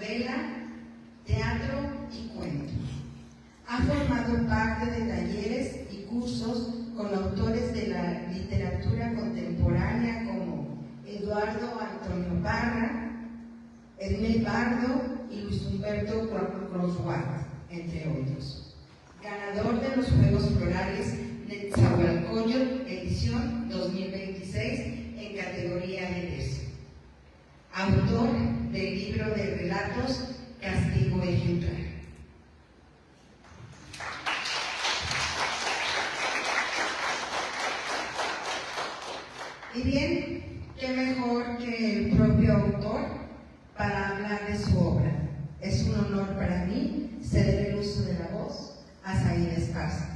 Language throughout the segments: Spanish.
novela, teatro y cuento. Ha formado parte de talleres y cursos con autores de la literatura contemporánea como Eduardo Antonio Parra, Edmel Pardo y Luis Humberto Cruzguat, entre otros. Ganador de los Juegos Florales Netzahualcóyotl, edición 2026, en categoría de verso. Autor del libro de relatos Castigo Ejemplar. Y bien, qué mejor que el propio autor para hablar de su obra. Es un honor para mí ceder el uso de la voz a Zaida Esparza.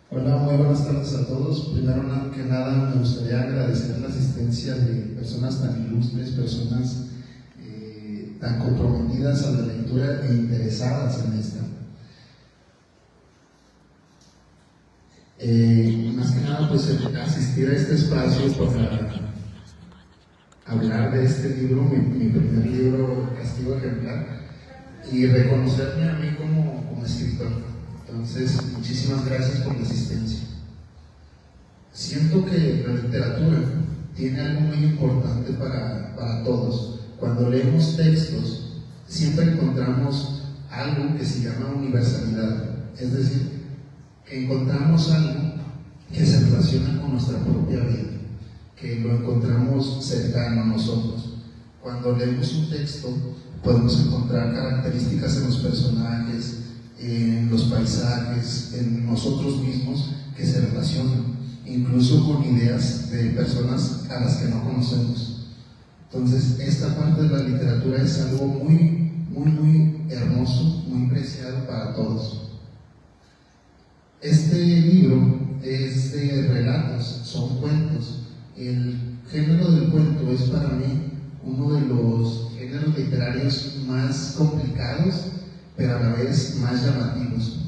Hola, muy buenas tardes a todos. Primero que nada, me gustaría agradecer la asistencia de personas tan ilustres, personas tan comprometidas a la lectura e interesadas en esta. Más que nada, pues asistir a este espacio para hablar de este libro, mi primer libro, Castigo Ejemplar, y reconocerme a mí como escritor. Entonces, muchísimas gracias por la asistencia. Siento que la literatura tiene algo muy importante para todos. Cuando leemos textos, siempre encontramos algo que se llama universalidad, es decir, que encontramos algo que se relaciona con nuestra propia vida, que lo encontramos cercano a nosotros. Cuando leemos un texto, podemos encontrar características en los personajes, en los paisajes, en nosotros mismos que se relacionan, incluso con ideas de personas a las que no conocemos. Entonces, esta parte de la literatura es algo muy, muy, muy hermoso, muy preciado para todos. Este libro es de relatos, son cuentos. El género del cuento es para mí uno de los géneros literarios más complicados, pero a la vez más llamativos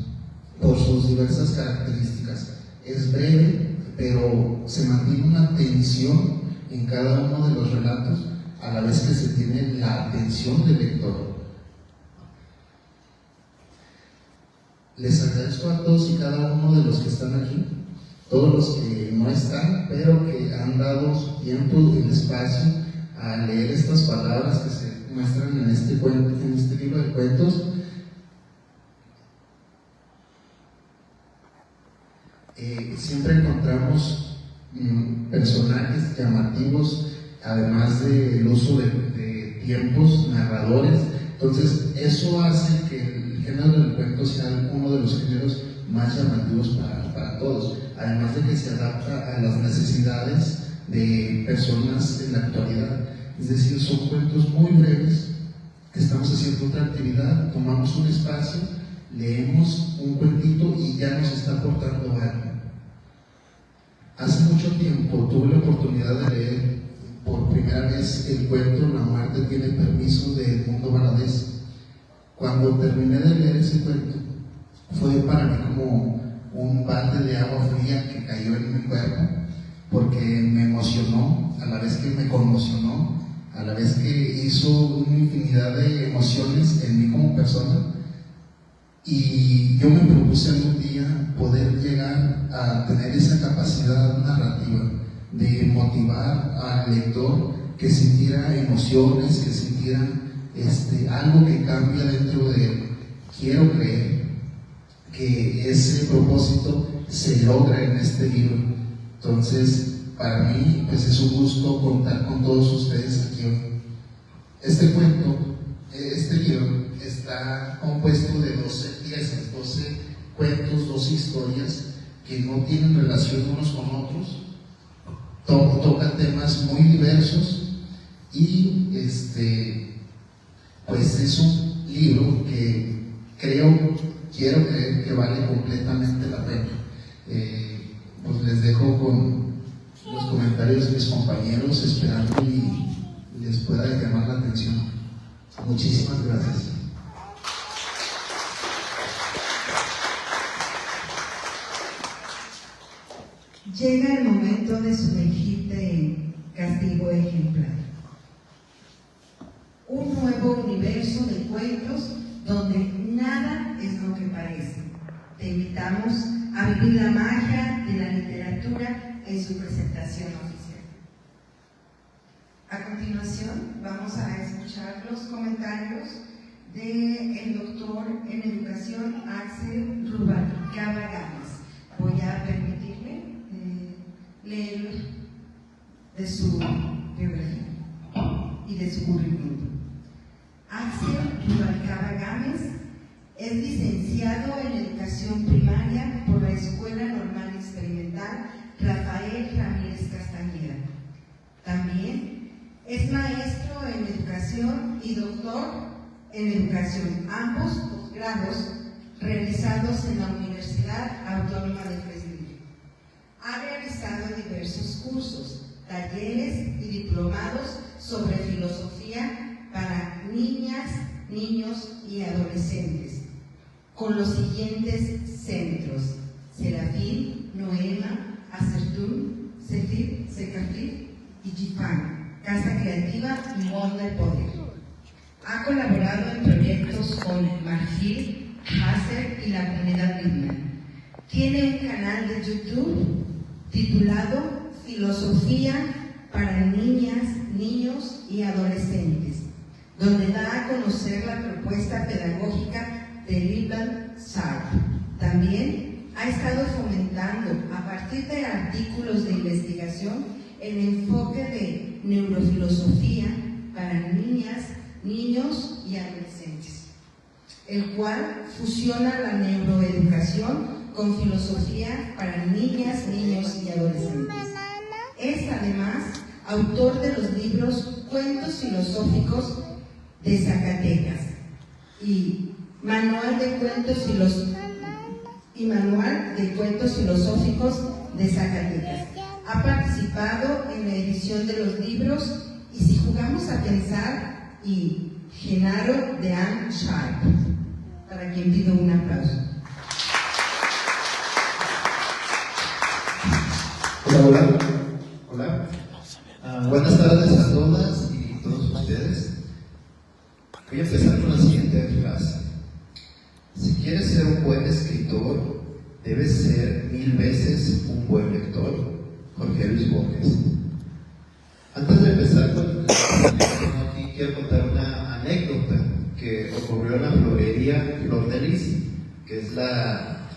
por sus diversas características. Es breve, pero se mantiene una tensión en cada uno de los relatos, a la vez que se tiene la atención del lector. Les agradezco a todos y cada uno de los que están aquí, todos los que no están, pero que han dado su tiempo y el espacio a leer estas palabras que se muestran en este libro de cuentos. Siempre encontramos personajes llamativos, además del uso de tiempos, narradores. Entonces, eso hace que el género del cuento sea uno de los géneros más llamativos para todos, además de que se adapta a las necesidades de personas en la actualidad. Es decir, son cuentos muy breves, que estamos haciendo otra actividad, tomamos un espacio, leemos un cuentito y ya nos está aportando algo. Hace mucho tiempo tuve la oportunidad de leer por primera vez el cuento La muerte tiene permiso de Edmundo Valadez. Cuando terminé de leer ese cuento, fue para mí como un balde de agua fría que cayó en mi cuerpo, porque me emocionó, a la vez que me conmocionó, a la vez que hizo una infinidad de emociones en mí como persona. Y yo me propuse algún día poder llegar a tener esa capacidad narrativa de motivar al lector que sintiera emociones, que sintiera algo que cambia dentro de él. Quiero creer que ese propósito se logra en este libro. Entonces, para mí, pues es un gusto contar con todos ustedes aquí hoy. Este libro está compuesto de 12 piezas, 12 cuentos, 12 historias que no tienen relación unos con otros, tocan temas muy diversos y pues es un libro que quiero creer que vale completamente la pena. Pues les dejo con los comentarios de mis compañeros, esperando y les pueda llamar la atención. Muchísimas gracias. llega el momento de sumergirte en castigo ejemplar. Un nuevo universo de cuentos donde nada es lo que parece. Te invitamos a vivir la magia de la literatura en su presentación oficial. A continuación, vamos a escuchar los comentarios del doctor en educación Axel Rubalcaba Gámez. Voy a permitirme leer de su biografía y de su currículum. Axel Rubalcaba Gámez es licenciado en educación primaria por la Escuela Normal Experimental Rafael Ramírez Castañeda. También es maestro en educación y doctor en educación, ambos posgrados realizados en la Universidad Autónoma de Fresnillo. Ha realizado diversos cursos, talleres y diplomados sobre filosofía para niñas, niños y adolescentes, con los siguientes centros: Serafín, Noema, Acertún, Cefir, Secafir y Gifán, Casa Creativa y Onda del Poder. Ha colaborado en proyectos con Marfil, Hacer y la Comunidad Biblia. Tiene un canal de YouTube titulado Filosofía para Niñas, Niños y Adolescentes, donde da a conocer la propuesta pedagógica de Liebland Sharp. También ha estado fomentando, a partir de artículos de investigación, el enfoque de neurofilosofía para niñas, niños y adolescentes, el cual fusiona la neuroeducación con filosofía para niñas, niños y adolescentes. Es además autor de los libros Cuentos Filosóficos de Zacatecas y Manual de Cuentos Filosóficos de Zacatecas. Ha participado en la edición de los libros Y si jugamos a pensar y Genaro de Anne Sharp, para quien pido un aplauso. Hola. Buenas tardes a todas y todos ustedes. Voy a empezar con la siguiente frase. Si quieres ser un buen escritor, debes ser 1000 veces un buen lector. Jorge Luis Borges. Antes de empezar con el aquí, quiero contar una anécdota que ocurrió en la florería Flor de Lis, que es la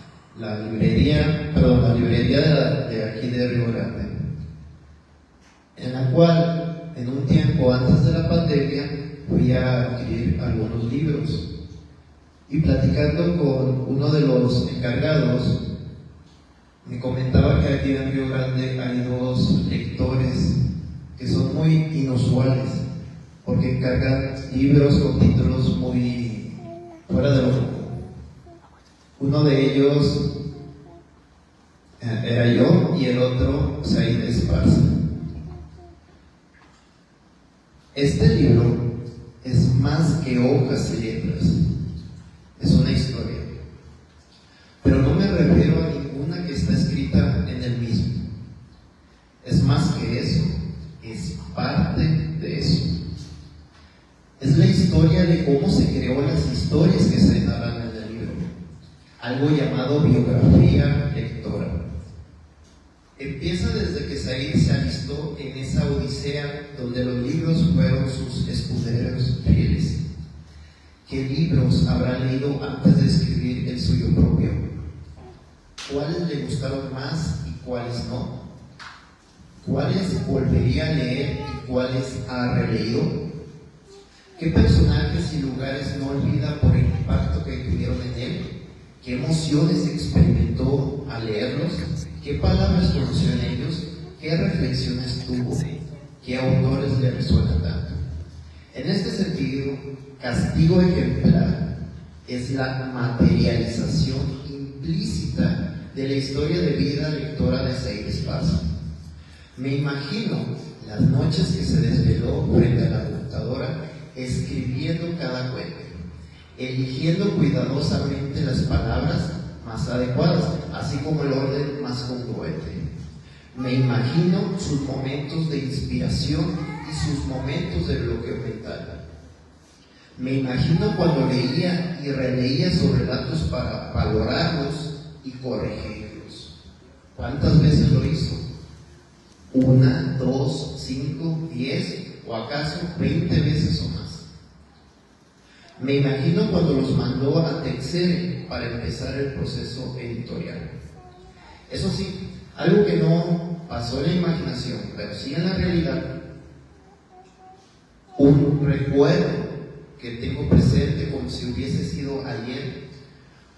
librería de aquí de Río Grande, en la cual en un tiempo antes de la pandemia fui a adquirir algunos libros y platicando con uno de los encargados me comentaba que aquí en Río Grande hay 2 lectores que son muy inusuales porque encargan libros con títulos muy fuera de lo común. Uno de ellos era yo y el otro Said Esparza. Este libro es más que hojas y letras, es una historia, pero no me refiero a ninguna que está escrita en el mismo. Es más que eso, es parte de eso. Es la historia de cómo se creó las historias que se narran en el libro, algo llamado biografía lectora. Empieza desde que Said se alistó en esa odisea donde los libros fueron sus escuderos fieles. ¿Qué libros habrá leído antes de escribir el suyo propio? ¿Cuáles le gustaron más y cuáles no? ¿Cuáles volvería a leer y cuáles ha releído? ¿Qué personajes y lugares no olvida por el impacto que tuvieron en él? ¿Qué emociones experimentó al leerlos? ¿Qué palabras conoció en ellos? ¿Qué reflexiones tuvo? ¿Qué autores le resuenan tanto? En este sentido, Castigo Ejemplar es la materialización implícita de la historia de vida lectora de Said Esparza. Me imagino las noches que se desveló frente a la computadora escribiendo cada cuento, eligiendo cuidadosamente las palabras más adecuadas, así como el orden más congruente. Me imagino sus momentos de inspiración y sus momentos de bloqueo mental. Me imagino cuando leía y releía sus relatos para valorarlos y corregirlos. ¿Cuántas veces lo hizo? 1, 2, 5, 10 o acaso 20 veces o más. Me imagino cuando los mandó a Texere para empezar el proceso editorial. Eso sí, algo que no pasó en la imaginación, pero sí en la realidad, un recuerdo que tengo presente como si hubiese sido ayer,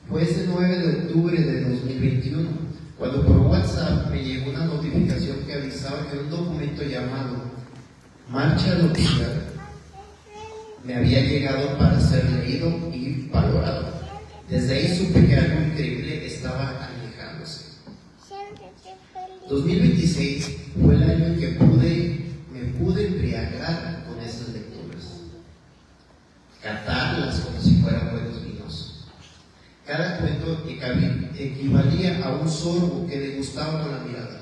fue ese 9 de octubre de 2021, cuando por WhatsApp me llegó una notificación que avisaba que un documento llamado Marcha Nupcial me había llegado para ser leído y valorado. Desde ahí supe que algo increíble estaba alejándose. 2026 fue el año en que me pude embriagar con esas lecturas, catarlas como si fueran buenos vinos. Cada cuento equivalía a un sorbo que degustaba con la mirada.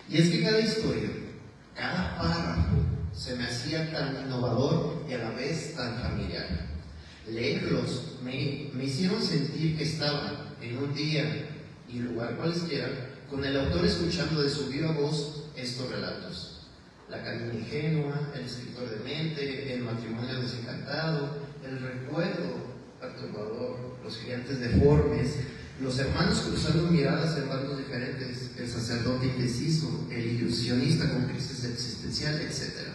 Y es que cada historia, cada párrafo, se me hacía tan innovador y a la vez tan familiar. Leerlos me hicieron sentir que estaba en un día y lugar cualesquiera con el autor escuchando de su viva voz estos relatos. La canina ingenua, el escritor demente, el matrimonio desencantado, el recuerdo perturbador, los gigantes deformes, los hermanos cruzando miradas en bandos diferentes, el sacerdote indeciso, el ilusionista con crisis existencial, etc.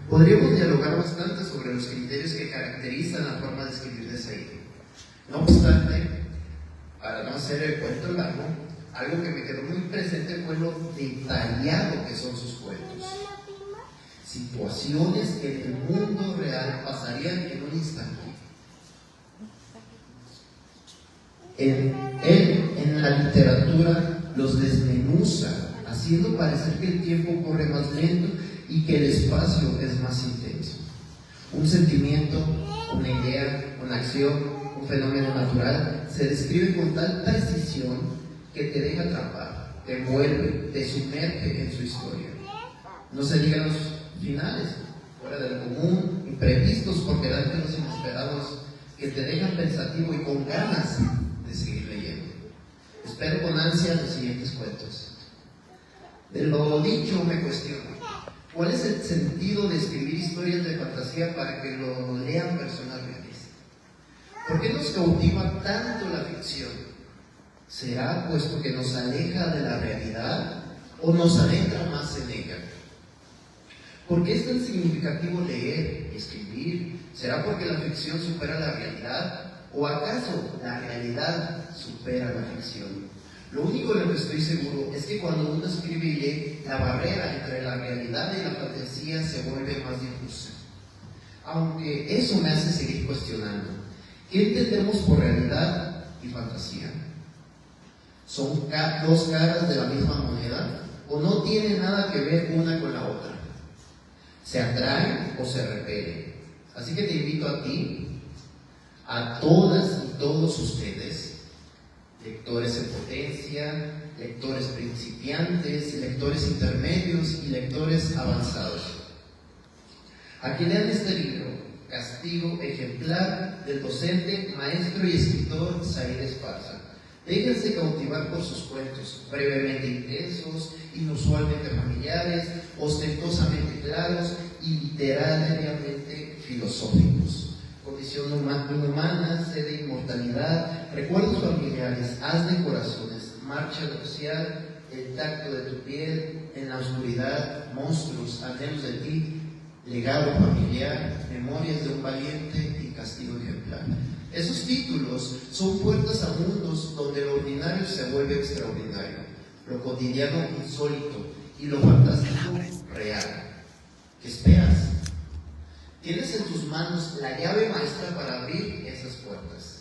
Podríamos dialogar bastante sobre los criterios que caracterizan la forma de escribir de Said. No obstante, para no hacer el cuento largo, algo que me quedó muy presente fue lo detallado que son sus cuentos. Situaciones que en el mundo real pasarían en un instante. En la literatura los desmenuza, haciendo parecer que el tiempo corre más lento y que el espacio es más intenso. Un sentimiento, una idea, una acción, un fenómeno natural se describe con tal precisión que te deja atrapar, te envuelve, te sumerge en su historia. No se digan los finales, fuera del común, imprevistos por delante de los inesperados, que te dejan pensativo y con ganas de seguir leyendo. Espero con ansia los siguientes cuentos. De lo dicho me cuestiono, ¿cuál es el sentido de escribir historias de fantasía para que lo lean personas reales? ¿Por qué nos cautiva tanto la ficción? ¿Será pues porque nos aleja de la realidad o nos adentra más en ella? ¿Por qué es tan significativo leer y escribir? ¿Será porque la ficción supera la realidad? ¿O acaso la realidad supera la ficción? Lo único de lo que estoy seguro es que cuando uno escribe y lee, la barrera entre la realidad y la fantasía se vuelve más difusa. Aunque eso me hace seguir cuestionando, ¿qué entendemos por realidad y fantasía? ¿Son dos caras de la misma moneda o no tiene nada que ver una con la otra? ¿Se atraen o se repelen? Así que te invito a ti, a todas y todos ustedes, lectores en potencia, lectores principiantes, lectores intermedios y lectores avanzados, a que lean este libro, Castigo ejemplar del docente, maestro y escritor Said Esparza. Déjense cautivar por sus cuentos, brevemente intensos, inusualmente familiares, ostentosamente claros y literariamente filosóficos. Condición humana, sed de inmortalidad, recuerdos familiares, haz de corazones, marcha nupcial, el tacto de tu piel, en la oscuridad, monstruos, anhelos de ti, legado familiar, memorias de un valiente y castigo ejemplar. Esos títulos son puertas a mundos donde lo ordinario se vuelve extraordinario, lo cotidiano insólito y lo fantástico real. ¿Qué esperas? Tienes en tus manos la llave maestra para abrir esas puertas,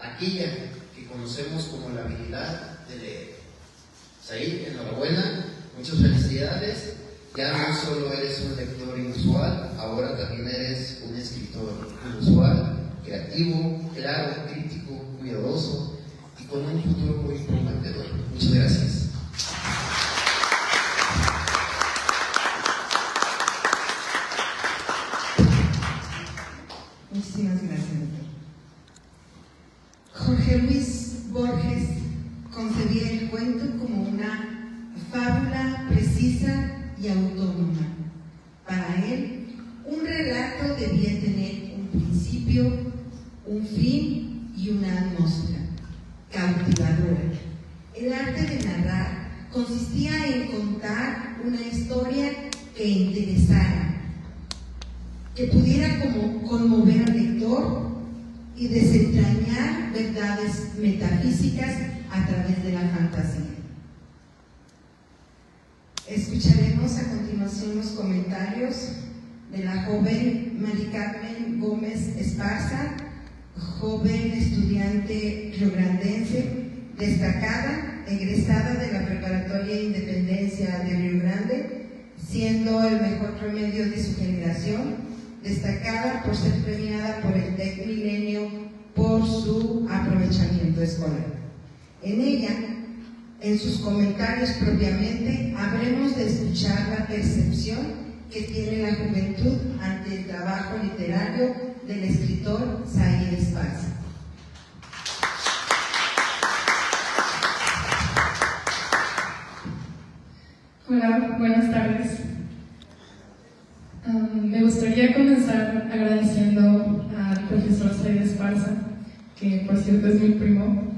aquella que conocemos como la habilidad de leer. Said, enhorabuena, muchas felicidades. Ya no solo eres un lector inusual, ahora también eres un escritor inusual, creativo, claro, crítico, cuidadoso y con un futuro muy prometedor. Muchas gracias. fin y una atmósfera cautivadora. El arte de narrar consistía en contar una historia que interesara, que pudiera conmover al lector y desentrañar verdades metafísicas a través de la fantasía. Escucharemos a continuación los comentarios de la joven Mari Carmen Gómez Esparza, joven estudiante riograndense, destacada, egresada de la Preparatoria Independencia de Río Grande, siendo el mejor promedio de su generación, destacada por ser premiada por el TEC Milenio por su aprovechamiento escolar. En ella, en sus comentarios propiamente, habremos de escuchar la percepción que tiene la juventud ante el trabajo literario del escritor Zair Esparza. Hola, buenas tardes. Me gustaría comenzar agradeciendo al profesor Zair Esparza, que por cierto es mi primo,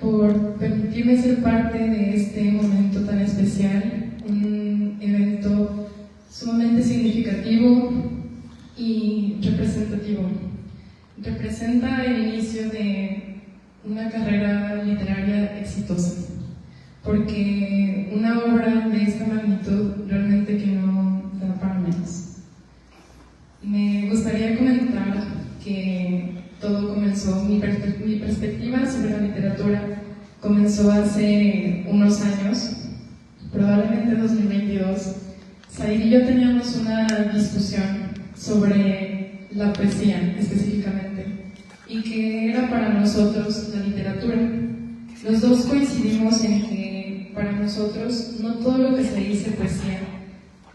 por permitirme ser parte de este momento tan especial, un evento sumamente significativo y representativo. Representa el inicio de una carrera literaria exitosa, porque una obra de esta magnitud realmente que no da para menos. Me gustaría comentar que todo comenzó, mi perspectiva sobre la literatura comenzó hace unos años, probablemente 2022. Zair y yo teníamos una discusión sobre la poesía específicamente y qué era para nosotros la literatura. Los dos coincidimos en que para nosotros no todo lo que se dice poesía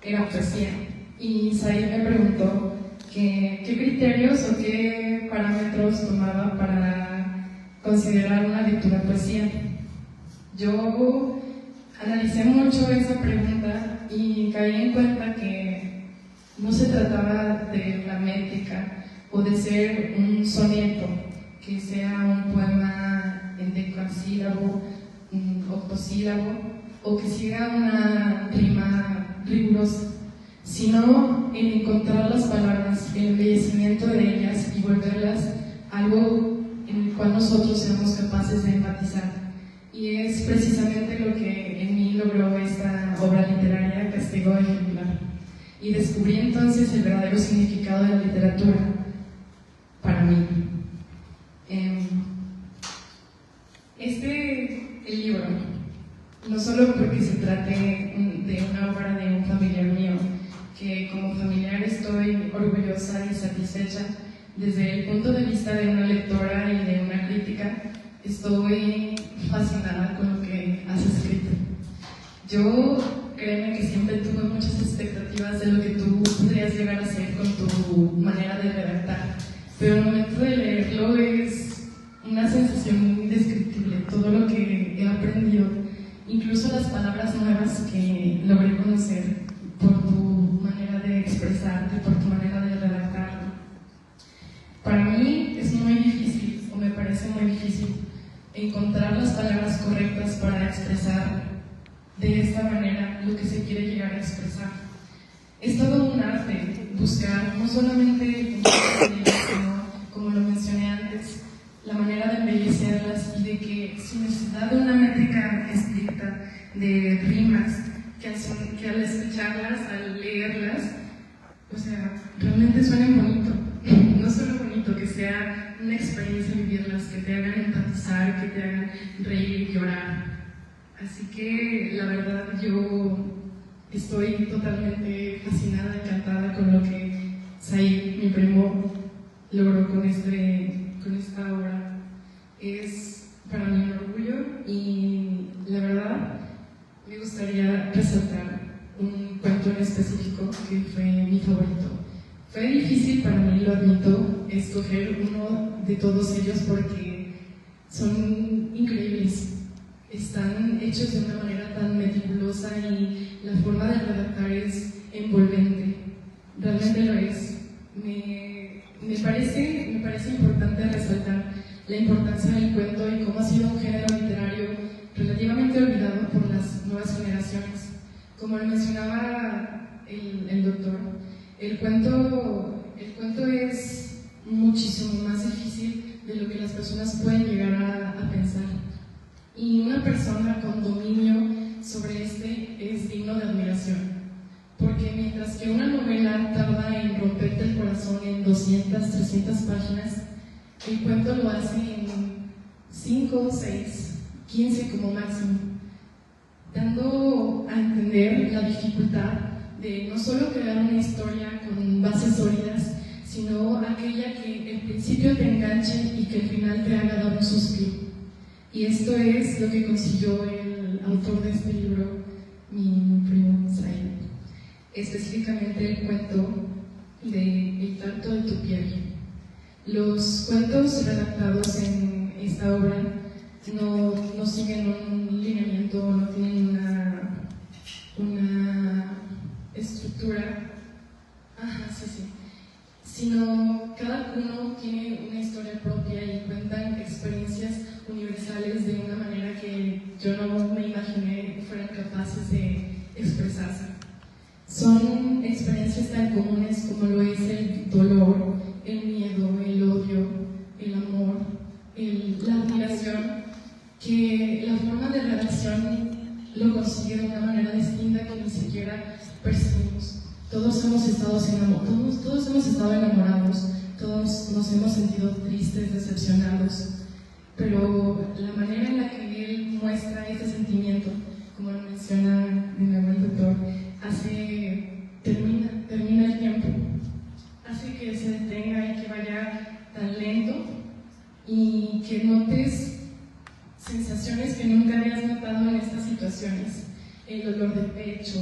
era poesía, y Zair me preguntó qué criterios o qué parámetros tomaba para considerar una lectura poesía. Yo analicé mucho esa pregunta y caí en cuenta que no se trataba de la métrica o de ser un soneto, que sea un poema en decasílabo, un octosílabo, o que siga una rima rigurosa, sino en encontrar las palabras, el embellecimiento de ellas y volverlas algo en el cual nosotros seamos capaces de empatizar. Y es precisamente lo que en mí logró esta obra literaria, Castigo Ejemplar. Y descubrí entonces el verdadero significado de la literatura para mí. El libro, no solo porque se trate de una obra de un familiar mío, que como familiar estoy orgullosa y satisfecha, desde el punto de vista de una lectora y de una crítica, estoy fascinada con lo que has escrito. Yo, créeme que siempre tuve muchas expectativas de lo que tú podrías llegar a hacer con tu manera de redactar, pero el momento de leerlo es una sensación indescriptible. Todo lo que he aprendido, incluso las palabras nuevas que logré conocer por tu manera de expresarte, por tu manera de redactarlo. Para mí es muy difícil, o me parece muy difícil, encontrar las palabras correctas para expresar de esta manera lo que se quiere llegar a expresar. Es todo un arte buscar no solamente el contenido, sino, como lo mencioné antes, la manera de embellecerlas y de que, sin necesidad de una métrica estricta de rimas, que al escucharlas, al leerlas, o sea, realmente suenen bonito. No solo bonito, que sea una experiencia vivirlas, que te hagan empatizar, que te hagan reír y llorar. Así que la verdad yo estoy totalmente fascinada, encantada con lo que Zair, mi primo, logró con esta obra. Es para mí un orgullo y la verdad me gustaría resaltar un cuento en específico que fue mi favorito. Fue difícil para mí, lo admito, escoger uno de todos ellos porque son increíbles. Están hechos de una manera tan meticulosa y la forma de redactar es envolvente. Realmente lo es. me parece importante resaltar la importancia del cuento y cómo ha sido un género literario relativamente olvidado por las nuevas generaciones. Como lo mencionaba el doctor, el cuento es muchísimo más difícil de lo que las personas pueden llegar a pensar. Y una persona con dominio sobre este es digno de admiración, porque mientras que una novela tarda en romperte el corazón en 200, 300 páginas, el cuento lo hace en 5, 6, 15 como máximo, dando a entender la dificultad de no solo crear una historia con bases sólidas, sino aquella que al principio te enganche y que al final te haga dar un suspiro. Y esto es lo que consiguió el autor de este libro, mi primo Said. Específicamente el cuento de El tacto de tu piel. Los cuentos redactados en esta obra no siguen un lineamiento, no tienen una estructura, sino cada uno tiene una historia propia y cuentan experiencias universales de una manera que yo no me imaginé fueran capaces de expresarse. Son experiencias tan comunes como lo es el dolor, el miedo, el odio, el amor, la admiración, que la forma de redacción lo consigue de una manera distinta que ni siquiera percibimos. Todos hemos estado enamorados, todos nos hemos sentido tristes, decepcionados, pero la manera en la que él muestra ese sentimiento, como lo menciona de nuevo el doctor, termina el tiempo, hace que se detenga y que vaya tan lento y que notes sensaciones que nunca habías notado en estas situaciones: el dolor del pecho,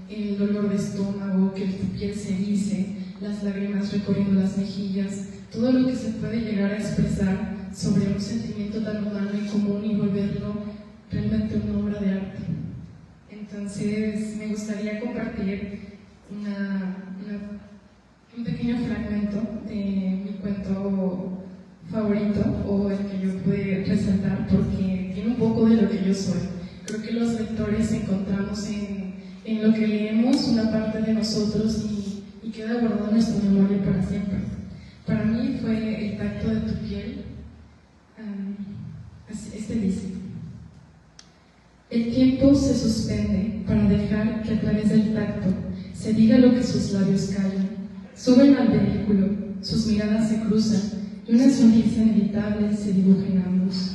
el dolor de estómago, que tu piel se erice, las lágrimas recorriendo las mejillas, todo lo que se puede llegar a expresar sobre un sentimiento tan humano y común y volverlo realmente una obra de arte. Entonces me gustaría compartir un pequeño fragmento de mi cuento favorito, o el que yo pude resaltar porque tiene un poco de lo que yo soy. Creo que los lectores encontramos en lo que leemos una parte de nosotros y queda guardado en nuestra memoria para siempre. Para mí fue El tacto de tu piel. Este dice: el tiempo se suspende para dejar que a través del tacto se diga lo que sus labios callan. Suben al vehículo, sus miradas se cruzan y una sonrisa inevitable se dibuja en ambos.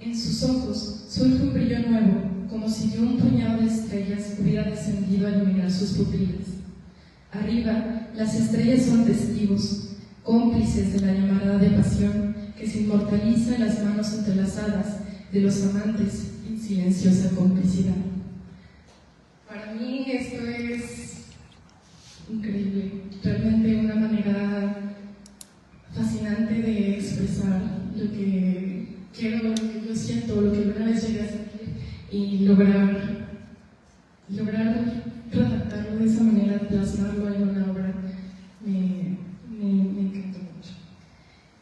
En sus ojos surge un brillo nuevo, como si de un puñado de estrellas hubiera descendido a iluminar sus pupilas. Arriba, las estrellas son testigos, cómplices de la llamarada de pasión que se inmortaliza en las manos entrelazadas de los amantes en silenciosa complicidad. Para mí esto es increíble, realmente una manera fascinante de expresar lo que quiero, lo que yo siento, lo que alguna vez llegué a sentir, y lograr redactarlo de esa manera, plasmarlo en una obra, me encantó mucho.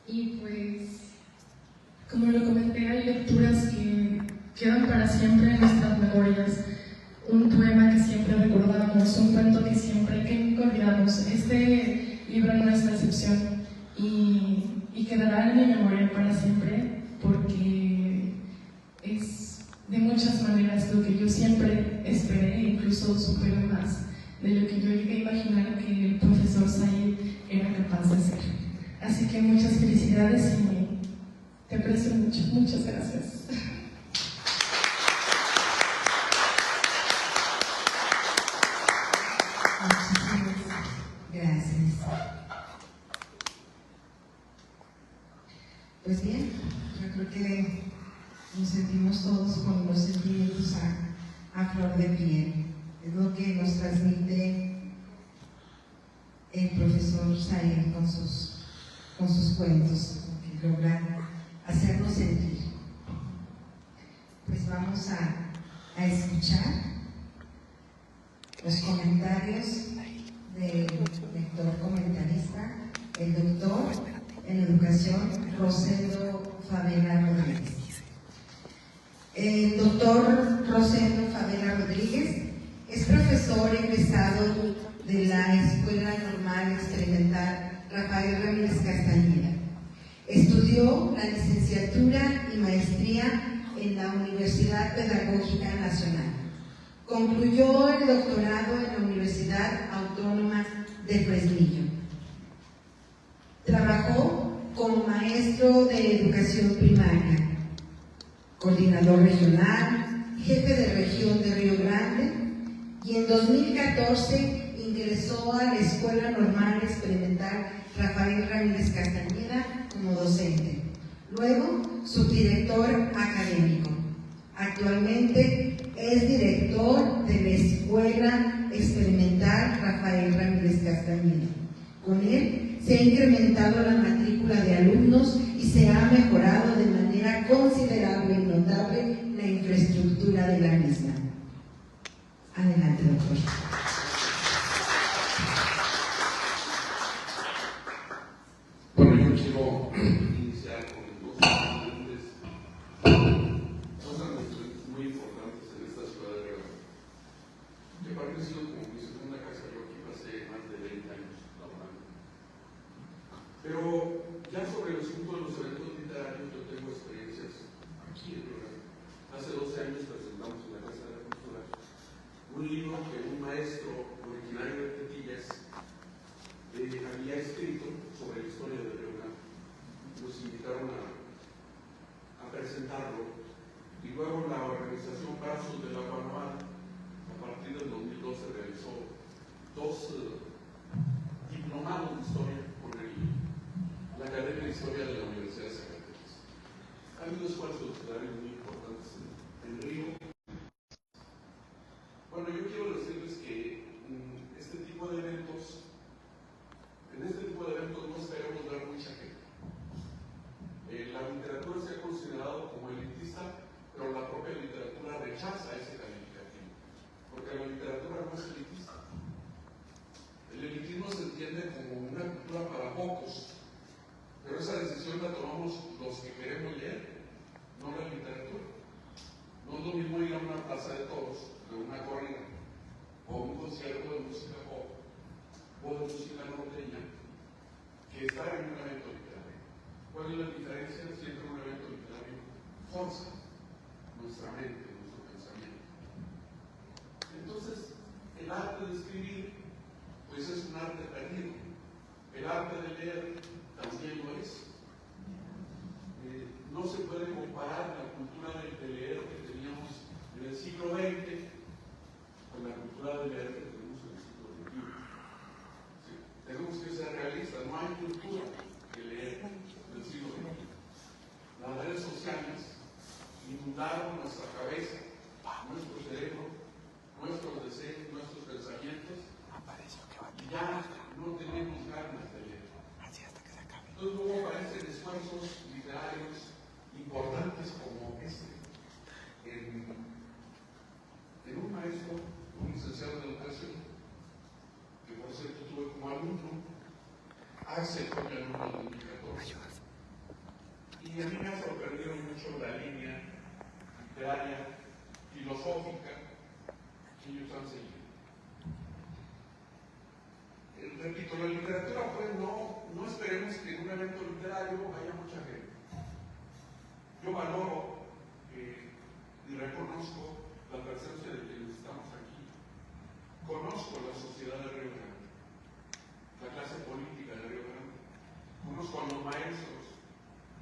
Y pues, como lo comenté, hay lecturas que quedan para siempre en nuestras memorias. Un poema que siempre recordamos, un cuento que nunca olvidamos. Este libro no es la excepción y quedará en mi memoria para siempre, porque es de muchas maneras lo que yo siempre esperé, incluso superé más de lo que yo llegué a imaginar que el profesor Said era capaz de hacer. Así que muchas felicidades y te aprecio mucho. Muchas gracias. Muchísimas gracias. Pues bien, yo creo que nos sentimos todos con los sentimientos a flor de piel. Es lo que nos transmite el profesor Said con sus cuentos, que logran hacernos sentir. vamos a escuchar los comentarios del lector comentarista, el doctor en educación Rosendo Favela Rodríguez. El doctor Rosendo Favela Rodríguez es profesor egresado de la Escuela Normal Experimental Rafael Ramírez Castañeda. Estudió la licenciatura y maestría en la Universidad Pedagógica Nacional. Concluyó el doctorado en la Universidad Autónoma de Fresnillo. Trabajó como maestro de educación primaria, coordinador regional, jefe de región de Río Grande, y en 2014 ingresó a la Escuela Normal Experimental Rafael Ramírez Castañeda como docente, luego subdirector académico. Actualmente es director de la Escuela Experimental Rafael Ramírez Castañeda. Con él se ha incrementado la matrícula de alumnos y se ha mejorado de manera considerable y notable la infraestructura de la misma. Adelante, doctor. Bueno, yo quiero iniciar con dos antecedentes muy importantes en esta ciudad de Río Grande. Que para mí ha sido como mi segunda casa, yo aquí pasé más de 20 años laborando. Pero ya sobre el asunto de los eventos literarios, yo tengo experiencias aquí en Río Grande. Hace 12 años presentamos en la Casa de la Cultura un libro que un maestro originario de Tetillas había escrito sobre la historia de Río Grande. Nos invitaron a presentarlo y luego la organización Brazos del Agua Anual a partir del 2012 realizó dos diplomados de historia con la Academia de Historia de la Universidad de Zacatecas. Ha habido esfuerzos literarios muy importantes en Río. Bueno, yo quiero decirles que en este tipo de eventos no esperemos ver mucha gente. La literatura se ha considerado como elitista, pero la propia literatura rechaza ese calificativo, porque la literatura no es elitista. El elitismo se entiende como una cultura para pocos, pero esa decisión la tomamos los que queremos leer, no la literatura. No es lo mismo ir a una plaza de toros, de una corrida, o un concierto de música pop, o de música norteña, que estar en un evento literario. ¿Cuál es la diferencia? Siempre un evento literario forza nuestra mente, nuestro pensamiento. Entonces, el arte de escribir, pues es un arte perdido. El arte de leer también lo es. No se puede comparar la cultura de leer que teníamos en el siglo XX con la cultura de leer que tenemos en el siglo XXI. Sí, tenemos que ser realistas, no hay cultura de leer en el siglo XXI. Las redes sociales inundaron nuestra cabeza, nuestro cerebro, nuestros deseos, nuestros pensamientos, y ya no tenemos ganas de leer. Entonces luego aparecen esfuerzos literarios importantes como este, en un maestro, un licenciado de educación, que por cierto tuve como alumno, Axel fue mi alumno en 2014. Y a mí me ha sorprendido mucho la línea literaria, filosófica que ellos han seguido. Repito, la literatura, pues no esperemos que en un evento literario haya mucha gente. Yo valoro y reconozco la presencia de quienes estamos aquí. Conozco la sociedad de Río Grande, la clase política de Río Grande. Conozco a los maestros.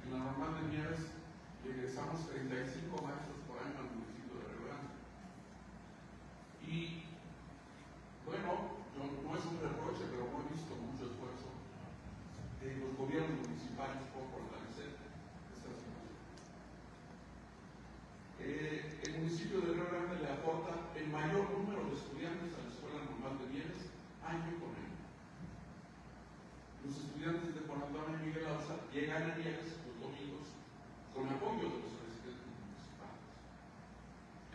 En la Normal de Nieves egresamos 35 maestros por año al municipio de Río Grande. Y bueno, no es un reproche, pero he visto mucho esfuerzo de los gobiernos municipales por fortalecer esta situación. El municipio de Río Grande le aporta el mayor número de estudiantes a la Escuela Normal de Nieves año con año. Los estudiantes de Juan Antonio y Miguel Alza llegan a Nieves los domingos con apoyo de los presidentes municipales.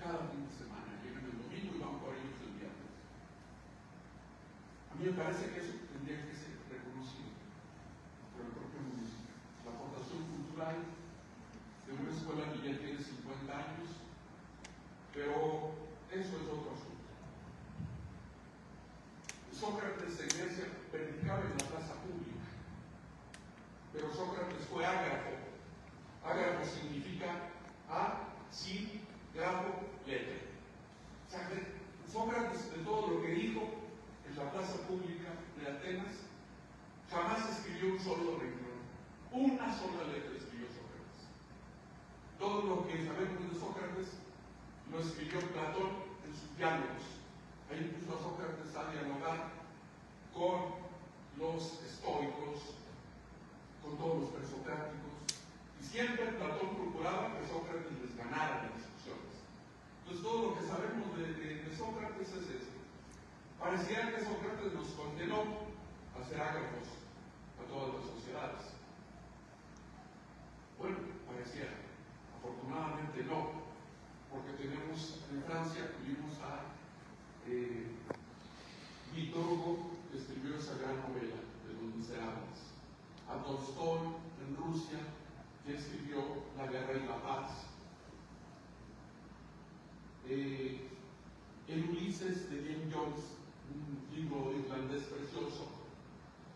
cada fin de semana, llegan el domingo y van por ellos el viernes. A mí me parece que eso tendría que ser reconocido por el propio municipio. La aportación cultural de una escuela que ya tiene 50 años, pero eso es otro asunto. Sócrates en Grecia predicaba en la plaza pública, pero Sócrates fue ágrafo. Ágrafo significa A, sí, grafo, letra. O sea, Sócrates, de todo lo que dijo en la plaza pública de Atenas, jamás escribió un solo renglón. Una sola letra escribió Sócrates. Todo lo que sabemos de Sócrates lo escribió Platón en sus diálogos. Ahí puso a Sócrates a dialogar con los estoicos, con todos los presocráticos, y siempre Platón procuraba que Sócrates les ganara las discusiones. Entonces todo lo que sabemos de Sócrates es eso. Pareciera que Sócrates nos condenó a ser ágrafos a todas las sociedades. Bueno, pareciera. Afortunadamente no, porque tenemos en Francia, tuvimos a Victor Hugo, que escribió esa gran novela de Los Miserables, a Tolstoy en Rusia, que escribió La Guerra y la Paz, el Ulises de James Joyce, un libro irlandés precioso,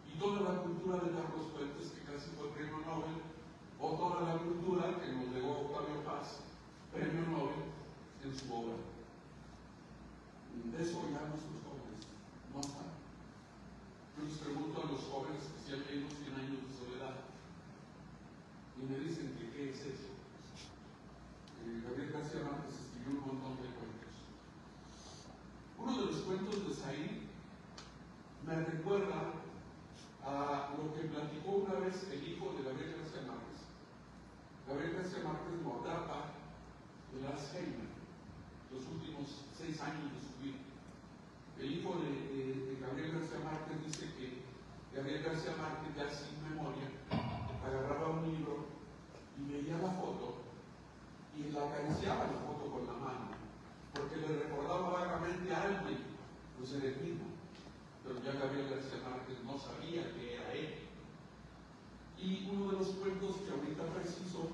y toda la cultura de Carlos Fuentes, que casi fue premio Nobel, o toda la cultura que nos legó Octavio Paz, premio Nobel en su obra. De eso ya nuestros jóvenes no saben. Yo les pregunto a los jóvenes que si han leído 100 años de soledad y me dicen que qué es eso. Gabriel García Márquez escribió un montón de cuentos. Uno de los cuentos de Said me recuerda a lo que platicó una vez el hijo de Gabriel García Márquez. Gabriel García Márquez lo atrapa el Alzheimer los últimos 6 años de su vida. El hijo de Gabriel García Márquez dice que Gabriel García Márquez, ya sin memoria, agarraba un libro y veía la foto y le acariciaba la foto con la mano, porque le recordaba vagamente a alguien, pues era el mismo. Pero ya Gabriel García Márquez no sabía que era él. Y uno de los cuentos que ahorita preciso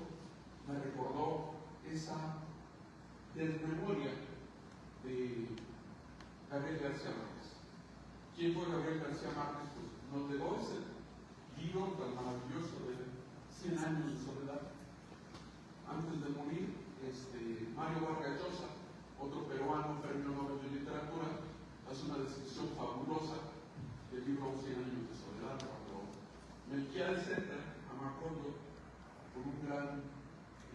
me recordó esa desmemoria de Gabriel García Márquez. ¿Quién fue Gabriel García Márquez? Pues nos legó ese libro tan maravilloso de 100 años de soledad. Antes de morir, Mario Vargas Llosa, otro peruano, premio Nobel de Literatura, hace una descripción fabulosa del libro 100 años de soledad, cuando Melquiades entra a Macondo con un gran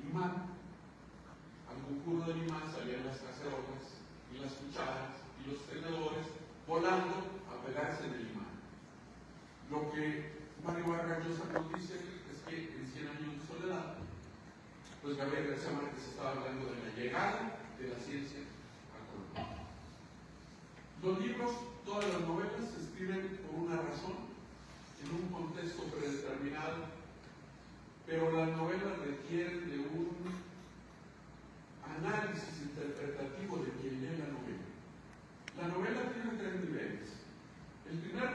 imán. Al concurso del imán salían las cacerolas y las cucharas y los tenedores volando a pegarse en el imán. Lo que Mario Vargas Llosa nos dice es que en 100 años de soledad, pues Gabriel García Márquez estaba hablando de la llegada de la ciencia a Colombia. Los libros, todas las novelas se escriben por una razón, en un contexto predeterminado, pero las novelas requieren de un análisis interpretativo de quien lee la novela. La novela tiene 3 niveles. El primer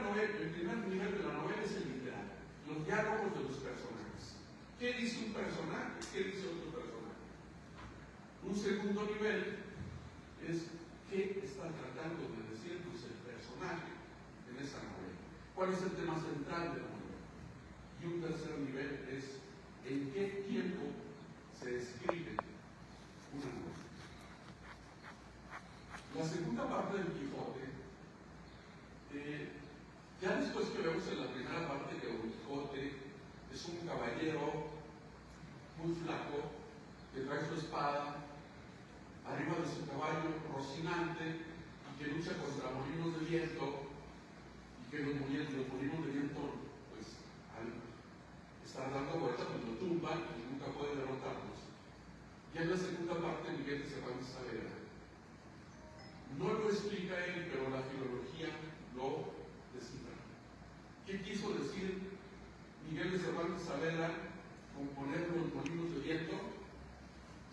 nivel de la novela es el literal, los diálogos de los personajes. ¿Qué dice un personaje? ¿Qué dice otro personaje? Un segundo nivel es qué está tratando de decirnos el personaje en esa novela. ¿Cuál es el tema central de la novela? Y un tercer nivel es en qué tiempo se escribe una novela. La segunda parte del Quijote, ya después que vemos en la primera parte que Don Quijote es un caballero muy flaco que trae su espada arriba de su caballo rocinante y que lucha contra molinos de viento, y que los molinos de viento, pues al estar dando vueltas, pues lo tumban y nunca puede derrotarlos. Y en la segunda parte Miguel de Cervantes Saavedra no lo explica él, pero la filología lo descifra. ¿Qué quiso decir Miguel de Cervantes Saavedra con poner los molinos de viento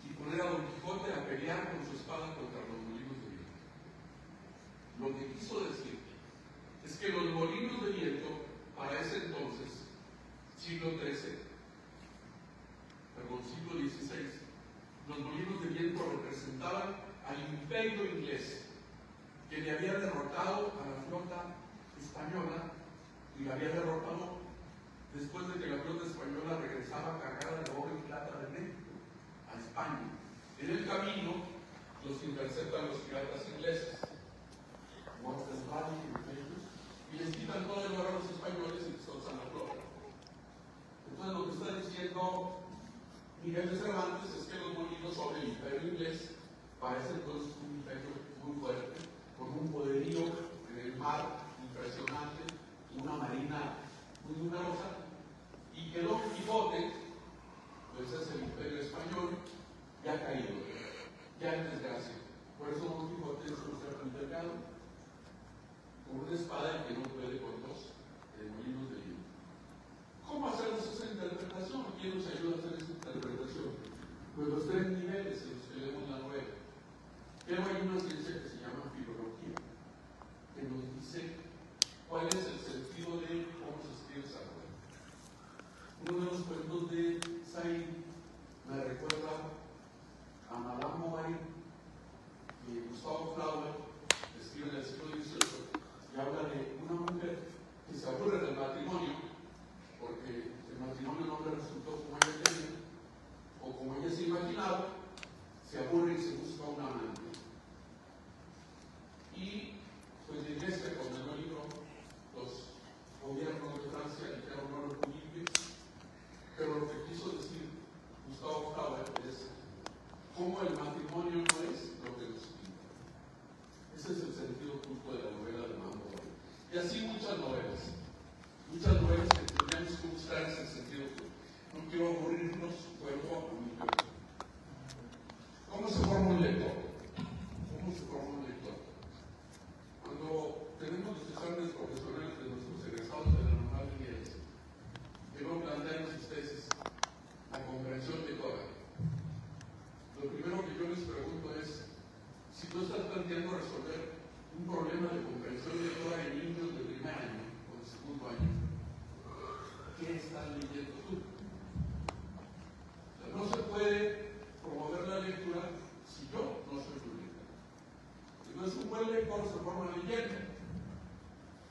y poner a Don Quijote a pelear con su espada al imperio inglés, que le había derrotado a la flota española y la había derrotado después de que la flota española regresaba cargada de oro y plata de México a España. En el camino los interceptan los piratas ingleses, y les quitan todo el oro a los españoles y destrozan la flota. Entonces lo que está diciendo Miguel de Cervantes es que los molinos sobre el imperio inglés parece entonces un imperio muy fuerte, con un poderío en el mar impresionante, una marina muy numerosa, y que Don Quijote, pues es el imperio español, ya ha caído, ya en desgracia. Por eso Don Quijote es un ser delgado, con una espada que no puede con dos molinos de viento. ¿Cómo hacemos esa interpretación? ¿Quién nos ayuda a hacer esa interpretación? Pues los tres niveles en los que leemos la novela. Pero hay una ciencia que se llama filología, que nos dice cuál es el sentido de cómo se escribe esa novela. Uno de los cuentos de Said me recuerda a Madame Bovary, que Gustavo Flaubert escribe en el siglo XVIII, y habla de una mujer que se aburre del matrimonio porque el matrimonio no le resultó como ella quería o como ella se imaginaba, se aburre y se busca un amante. Y pues la iglesia condenó el libro, los gobiernos de Francia dijeron no lo publiques, pero lo que quiso decir Gustavo Flaubert es cómo el matrimonio no es lo que nos pinta. Ese es el sentido oculto de la novela de Madame Bovary. Y así muchas novelas que tendríamos que buscar ese sentido oculto. No quiero aburrirnos, vuelvo a mi pregunta. ¿Cómo se forma un lector? ¿Cómo se forma un lector? Cuando tenemos los exámenes profesionales de nuestros egresados de la normal de Nieves, debo plantearles a ustedes la comprensión lectora. Lo primero que yo les pregunto es, si tú estás planteando resolver un problema de comprensión lectora en niños de primer año o de segundo año, ¿qué estás leyendo tú? O sea, no se puede promover la lectura si yo no soy un lector. Entonces un buen lector se forma leyendo.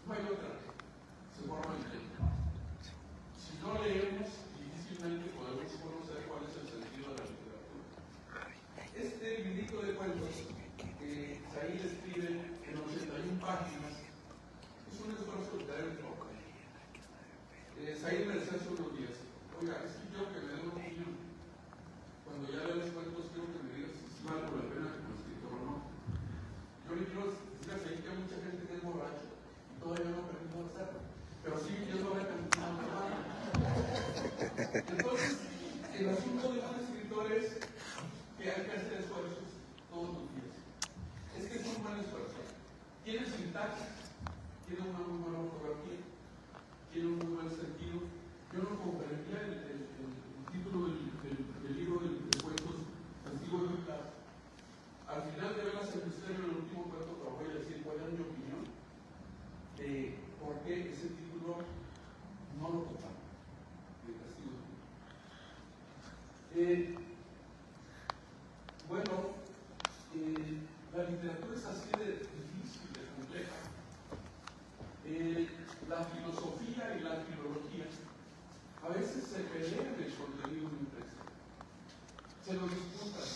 No hay otra. Se forma leyendo. Si no leemos, difícilmente podemos conocer cuál es el sentido de la literatura. Este librito de cuentos que Said escribe en 81 páginas es un esfuerzo literario. Said me decía hace unos días, oiga, es que quiero que me den una opinión. Cuando ya leo los cuentos, quiero que me digas si vale la pena como escritor o no. Yo le quiero decir a Said que hay mucha gente que es borracho y todavía no ha aprendido a hacerlo. Pero sí, yo no voy a pensar. Entonces, el asunto de un escritor es que hay que hacer esfuerzos todos los días. Es que es un buen esfuerzo. Tiene sintaxis, tiene una muy buena ortografía, tiene un muy buen sentido. Yo no comprendía el título del libro de cuentos antiguos de clase. Al final de veras el misterio en el último cuento, pero voy a decir cuál es mi opinión de por qué ese título no lo ocupa de castigo. Bueno, la literatura es así de difícil, de compleja. La filosofía y la filología a veces se pelean el contenido de un texto, se lo disputan.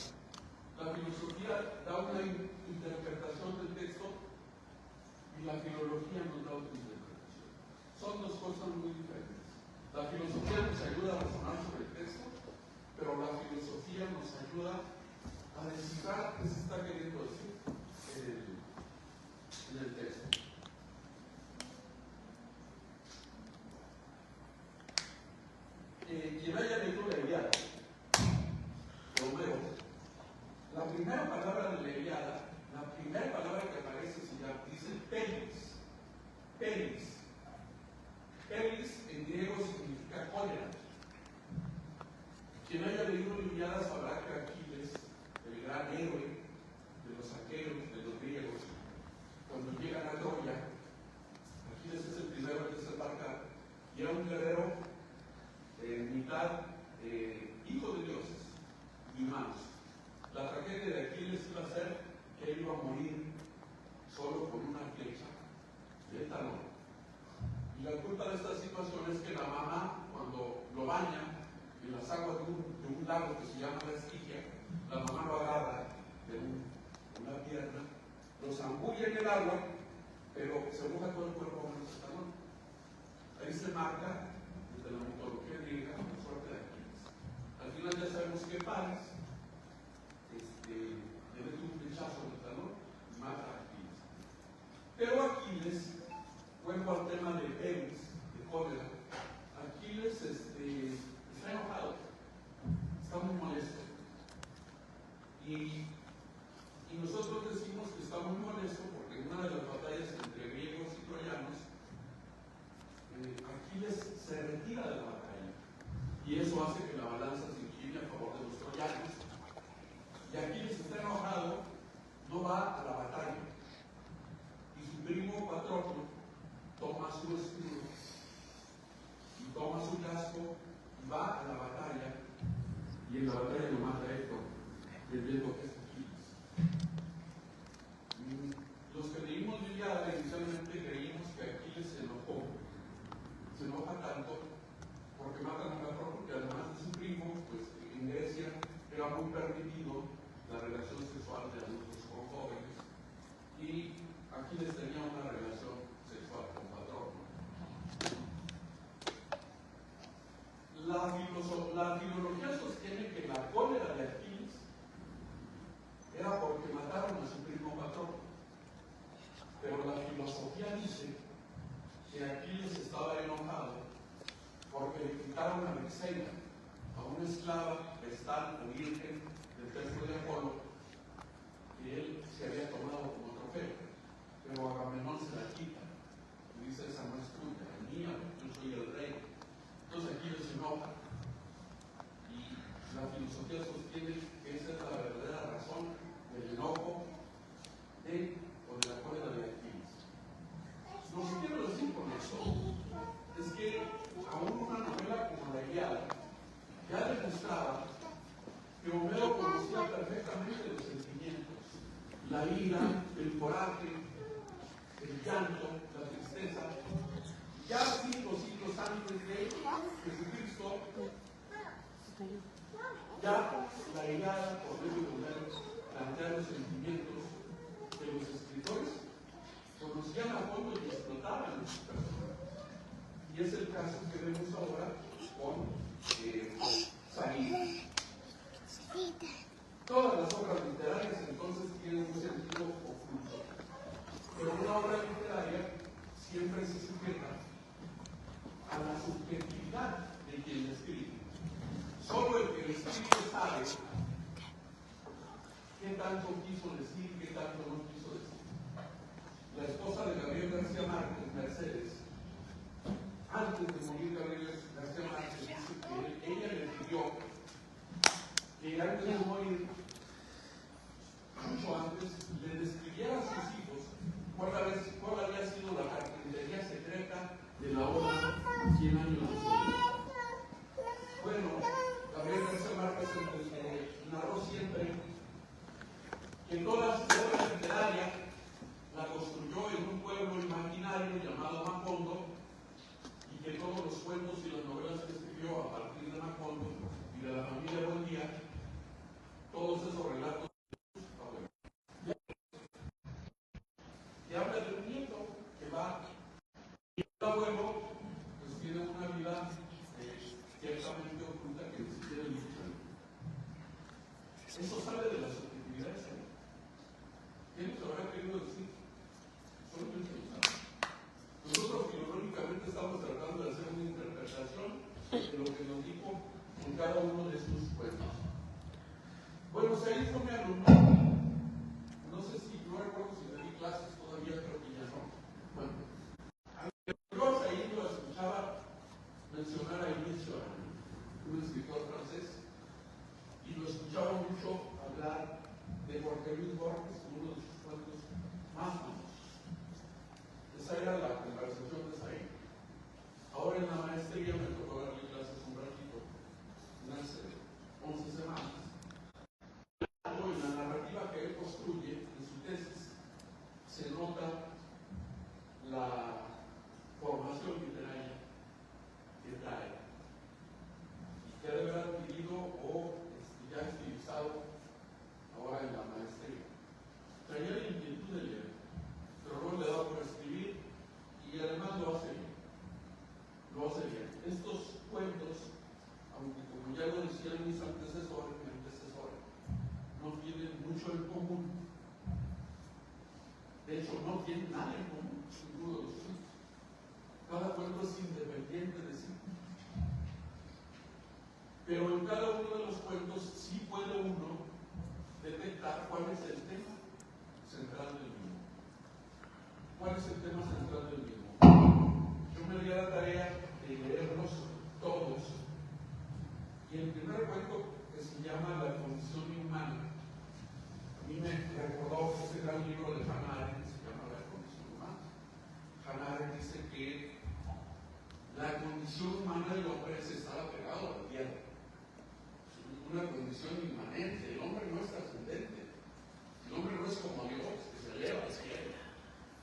La filosofía da una interpretación del texto y la filología nos da otra interpretación. Son dos cosas muy diferentes. La filosofía nos ayuda a razonar sobre el texto, pero la filosofía nos ayuda a descifrar qué se está queriendo decir en el texto. Quien haya leído la Ilíada, Homero, la primera palabra de la Ilíada, la primera palabra que aparece dice pelis. Pelis. Pelis en griego significa cólera. Quien haya leído la Ilíada sabrá que Aquiles, el gran héroe de los aqueos, de los griegos, cuando llegan a Troya, Aquiles es el primero en desembarcar y era un guerrero mitad hijo de dioses y humanos. La tragedia de Aquiles iba a ser que él iba a morir solo con una flecha de talón. Y la culpa de esta situación es que la mamá, cuando lo baña en las aguas de un lago que se llama la Estigia, la mamá lo agarra de una pierna, lo zambulla en el agua, pero se moja todo el cuerpo con el talón. Ahí se marca, desde la mitología griega, la suerte de Aquiles. Al final ya sabemos que Paris le mete un flechazo en el talón y mata a Aquiles. Pero Aquiles, vuelvo al tema de Eus, de cólera, Aquiles está enojado, está muy molesto. Y nosotros decimos que está muy molesto porque en una de las batallas entre griegos y troyanos, Aquiles se retira de la batalla. Y eso hace que la balanza se incline a favor de los troyanos. Y Aquiles está enojado, no va a la batalla. Y su primo Patroclo toma su escudo y toma su casco y va a la batalla. Y en la batalla lo mata Héctor, creyendo que es Aquiles. Los que leímos Iliada inicialmente creímos que Aquiles se enoja tanto porque matan a Patroclo, porque además de su primo, pues en Grecia era muy permitido la relación sexual de adultos con jóvenes, y Aquiles tenía una relación sexual con Patroclo. La filología sostiene que la cólera de Aquiles era porque mataron a su primo Patroclo, pero la filosofía dice que Aquiles estaba enojado porque le quitaron a Mexena, a una esclava vestal o virgen del templo de Apolo, que él se había tomado como trofeo, pero Agamenón se la quita y dice: esa no es tuya, es mía, yo soy el rey. Entonces Aquiles se enoja, y la filosofía sostiene que esa es la verdadera razón del enojo o de la cólera de Aquiles. Lo que quiero decir con eso es que aún una novela como la Iliada ya demostraba que Homero conocía perfectamente los sentimientos, la ira, el coraje, el llanto, la tristeza. Ya 5 siglos antes de Jesucristo, ya la Iliada, por medio de Homero, plantea los sentimientos que los escritores conocían a fondo y explotaban en sus personas. Y es el caso que vemos ahora con Said. Todas las obras literarias entonces tienen un sentido oculto, pero una obra literaria siempre se sujeta a la subjetividad de quien la escribe. Solo el que la escribe sabe qué tanto quiso decir, qué tanto no quiso decir. La esposa de Gabriel García Márquez, Mercedes, antes de morir Gabriel García Márquez, dice que ella le pidió que antes de morir, mucho antes, le describiera a sus hijos cuál había sido la carpintería secreta de la obra 100 años de soledad. Bueno, Gabriel García Márquez narró siempre que toda su obra literaria la construyó en un pueblo imaginario llamado Macondo, y que todos los cuentos y las novelas que escribió a partir de Macondo y de la familia Buendía, todos esos relatos y habla de un nieto que va, y el abuelo pues tiene una vida ciertamente oculta que ni siquiera ilustra. Eso sale de la subjetividad de ser. ¿Quién nos habrá querido decir? Solamente lo sabe. Nosotros filológicamente estamos tratando de hacer una interpretación de lo que nos dijo en cada uno de sus cuentos. Bueno, Said fue mi alumno. No sé si, no recuerdo si le di clases todavía, creo que ya no. Bueno, yo a Said lo escuchaba mencionar a Émile Cioran, un escritor francés, y lo escuchaba mucho hablar de Jorge Luis Borges, uno de sus cuentos más famosos. Esa era la conversación de Said. Ahora en la maestría me tocó darle clases un ratito, unas 11 semanas. En la narrativa que él construye en su mis antecesores, mi antecesora, no tienen mucho en común. De hecho, no tienen nada en común, ninguno de los cuentos. Cada cuento es independiente de sí. Pero en cada uno de los cuentos sí puede uno detectar cuál es el tema central del mismo. ¿Cuál es el tema central del mismo? Yo me di a la tarea de leerlos todos. Y el primer cuento, que se llama La condición humana, a mí me recordó ese gran libro de Hannah Arendt, que se llama La condición humana. Hannah Arendt dice que la condición humana del hombre es estar apegado a la tierra. Una condición inmanente. El hombre no es trascendente. El hombre no es como Dios, que se eleva al cielo.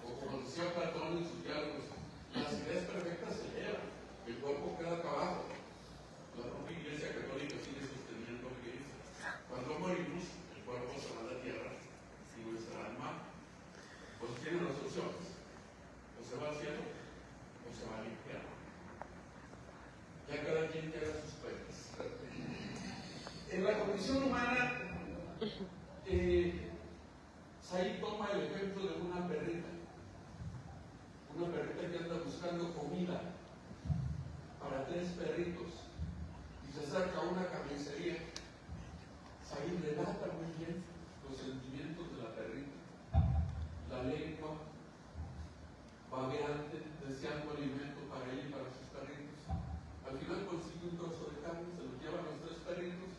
O como decía Platón en sus diálogos, las ideas perfectas se elevan, el cuerpo queda acá abajo. La propia Iglesia Católica sigue sosteniendo que cuando morimos, el cuerpo se va a la tierra y nuestra alma pues tiene dos opciones: o se va al cielo o se va al infierno. Ya cada quien que haga sus cuentas. En la condición humana, Said toma el ejemplo de una perrita que anda buscando comida para 3 perritos y se acerca a una carnicería. Said relata muy bien los sentimientos de la perrita, la lengua babeante, deseando alimento para ella y para sus perritos. Al final consigue un trozo de carne, se lo lleva a los 3 perritos.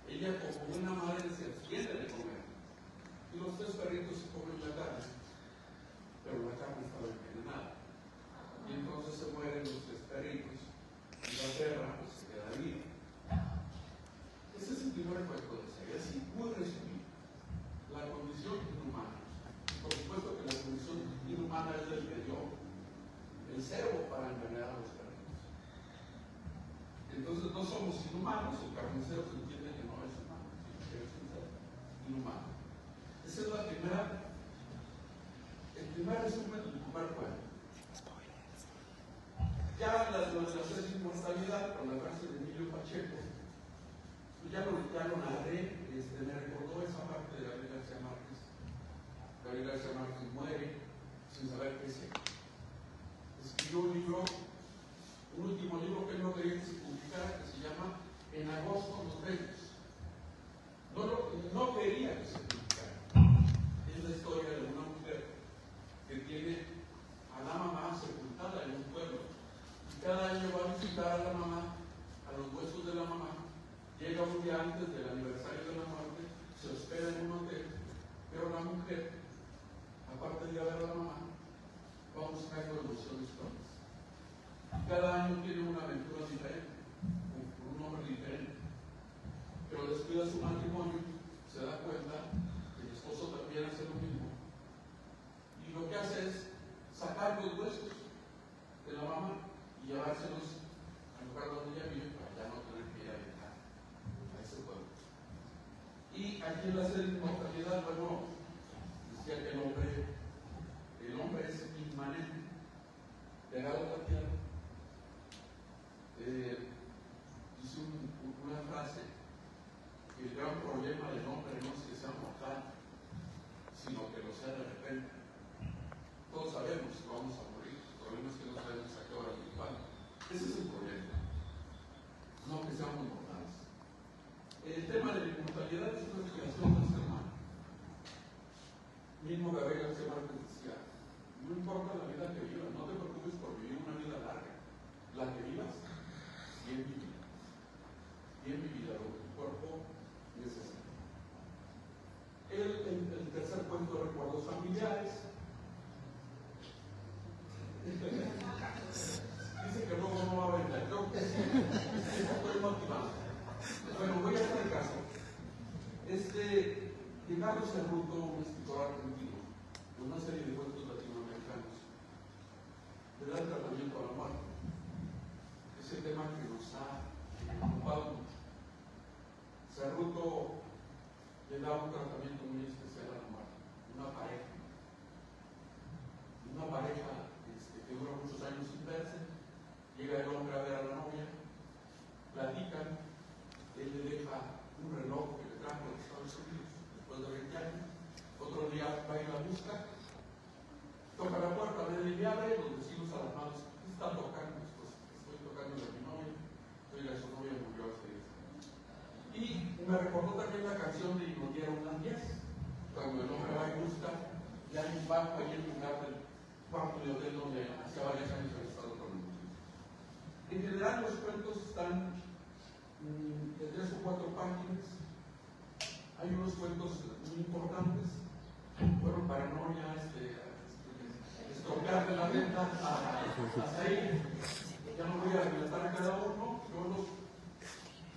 Ella, como buena madre, se abstiene de comer. Y los 3 perritos se comen la carne, pero la carne estaba envenenada. Y entonces se mueren los 3 perritos y la perra pues se queda viva. Ese es el primer cuento de Said, así muy resumido. La condición inhumana. Por supuesto que la condición inhumana es el que dio el cebo para envenenar a los perritos. Entonces no somos inhumanos, el carnicero se entiende que no es humano, sino que es un ser inhumano. Esa es la primera, el primer resumen del primer cuento. Ya lo de la sed de inmortalidad, con la frase de Emilio Pacheco, pues ya lo narré, me recordó esa parte de Gabriel García Márquez. Gabriel García Márquez muere sin saber qué es. Escribió un libro, un último libro que él no quería que se publicara, que se llama En agosto los bellos. No quería que se publicara. Es la historia de una mujer que tiene a la mamá sepultada en un pueblo. Y cada año va a visitar a la mamá, a los huesos de la mamá. Llega un día antes del aniversario de la muerte, se hospeda en un hotel, pero la mujer, aparte de ir a ver a la mamá, va buscando emociones propias. Cada año tiene una aventura diferente, con un hombre diferente. Pero descuida su matrimonio, se da cuenta que el esposo también hace lo mismo. Y lo que hace es sacar los huesos de la mamá y llevárselos al lugar donde ella vive para ya no tener que ir a viajar a ese pueblo. Y aquí en la serie de inmortalidad, bueno, decía que el hombre es inmanente, pegado a la tierra. Dice una frase que el gran problema del hombre no es que sea mortal, sino que lo sea de repente. Todos sabemos que vamos a morir, el problema es que no sabemos a qué hora ni cuándo. Ese es el problema, no que seamos mortales. El tema de la inmortalidad es una creación del ser humano. Mismo Gabriel García Márquez decía, no importa la vida que vivas, no te preocupes por vivir una vida larga. La que vivas, bien vivida. Bien vivida, lo que tu cuerpo necesita. El tercer cuento, recuerdos familiares. Dice que luego no va a vender. Yo estoy motivado. Bueno, voy a hacer caso. De Carlos Cerruto, un escritor argentino, con una serie de cuentos latinoamericanos, le da el tratamiento a la muerte. Es el tema que nos ha ocupado mucho. Cerruto le da un tratamiento muy especial a la muerte. Una pareja que dura muchos años sin verse. Llega el hombre a ver a la novia, platican, él le deja saca un reloj que le trajo de Estados Unidos después de 20 años. Otro día va y la busca, toca la puerta, le abre, los vecinos alarmados, ¿qué está tocando? Pues estoy tocando a mi novia, oiga, su novia murió hace 10 años. Y me recordó también la canción de Y nos dieron unas 10, cuando el hombre va y busca, ya hay un banco ahí en lugar del cuarto de hotel donde hacía varios años había estado con el museo. En general los cuentos están de 3 o 4 páginas. Hay unos cuentos muy importantes, fueron para no ya estropear de la venta hasta ahí. Ya no voy a relatar a cada uno, yo los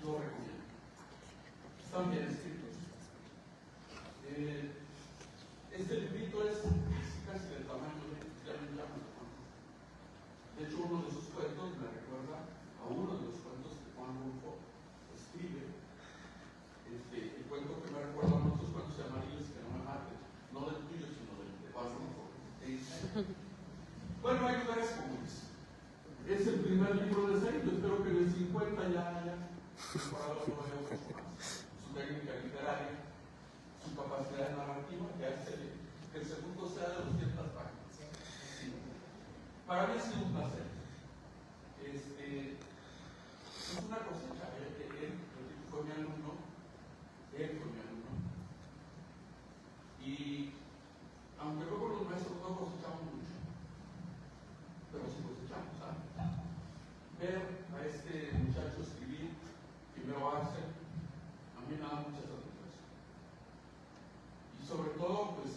recomiendo. Están bien escritos. Este librito es casi del tamaño de de hecho, uno de sus cuentos me recuerda a uno de los cuentos que Juan Rulfo escribe. El cuento que me recuerda a otros cuentos amarillos que no me maten, no del tuyo, sino del de Juan Rulfo. Bueno, hay lugares comunes. Es el primer libro de serie, yo espero que en el 50 ya comparado no vaya mucho más. Su técnica literaria, su capacidad narrativa, que hace que el segundo sea de 200 páginas. Sí. Para mí ha sido un placer. Es una cosecha. Él fue mi alumno. Y aunque luego los maestros no cosechamos mucho, pero sí cosechamos, ¿sabes? Ver a este muchacho escribir, primero Axel, a mí me da mucha satisfacción. Y sobre todo, pues,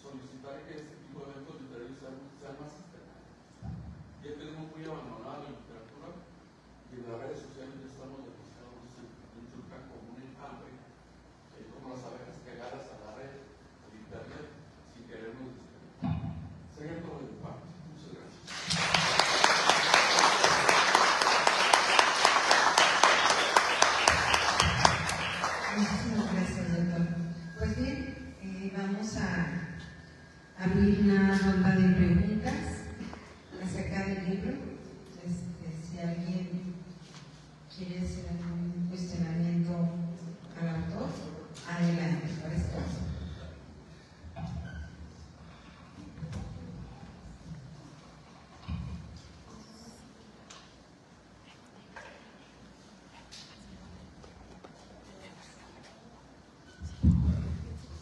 solicitar que este tipo de eventos literarios sean más sistemáticos. Ya tenemos muy abandonado la literatura y en las redes sociales ya estamos demasiados en Chulcan como un enjambre, como las abejas pegadas a la red de internet sin querernos despegar. Sería todo de mi parte. Muchas gracias. Muchísimas gracias, doctor. Pues bien, vamos a abrir una ronda de preguntas acerca del libro. Si alguien quiere hacer algún cuestionamiento al autor, adelante, para este caso.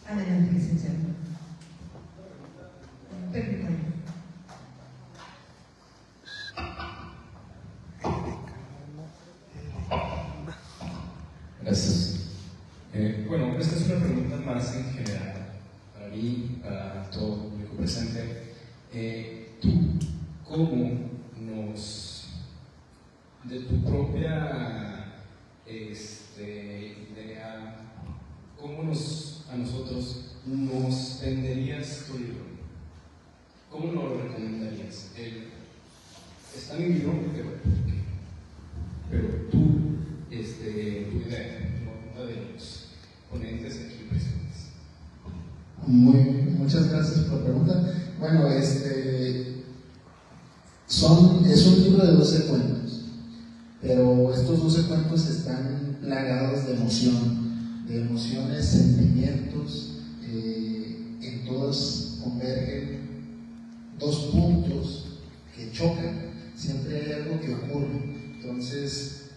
Adelante, licenciado. Permítame. Gracias. Bueno, esta es una pregunta más en general, para mí, para todo el público presente. ¿Tú cómo de tu propia idea, cómo a nosotros nos venderías tu libro? ¿Cómo nos lo recomendarías? Está en mi libro, pero tú, tu idea, una de los ponentes aquí presentes. Muchas gracias por la pregunta. Bueno, es un libro de 12 cuentos, pero estos 12 cuentos están plagados de emociones, sentimientos, en todos convergen dos puntos que chocan, siempre hay algo que ocurre. Entonces,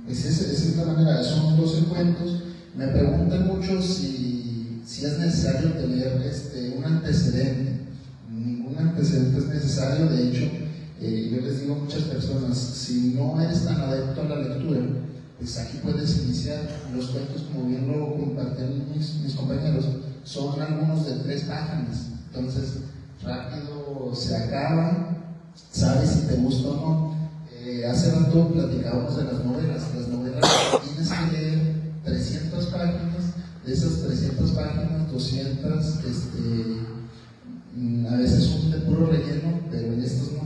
pues esa es la manera, son 12 cuentos. Me preguntan mucho si es necesario tener un antecedente. Ningún antecedente es necesario. De hecho, yo les digo a muchas personas, si no eres tan adepto a la lectura, pues aquí puedes iniciar. Los cuentos, como bien lo compartieron mis compañeros, son algunos de 3 páginas. Entonces, rápido se acaba, sabes si te gusta o no. Hace rato platicábamos de las novelas. Las novelas tienes que leer 300 páginas, de esas 300 páginas, 200, a veces son de puro relleno, pero en estos no.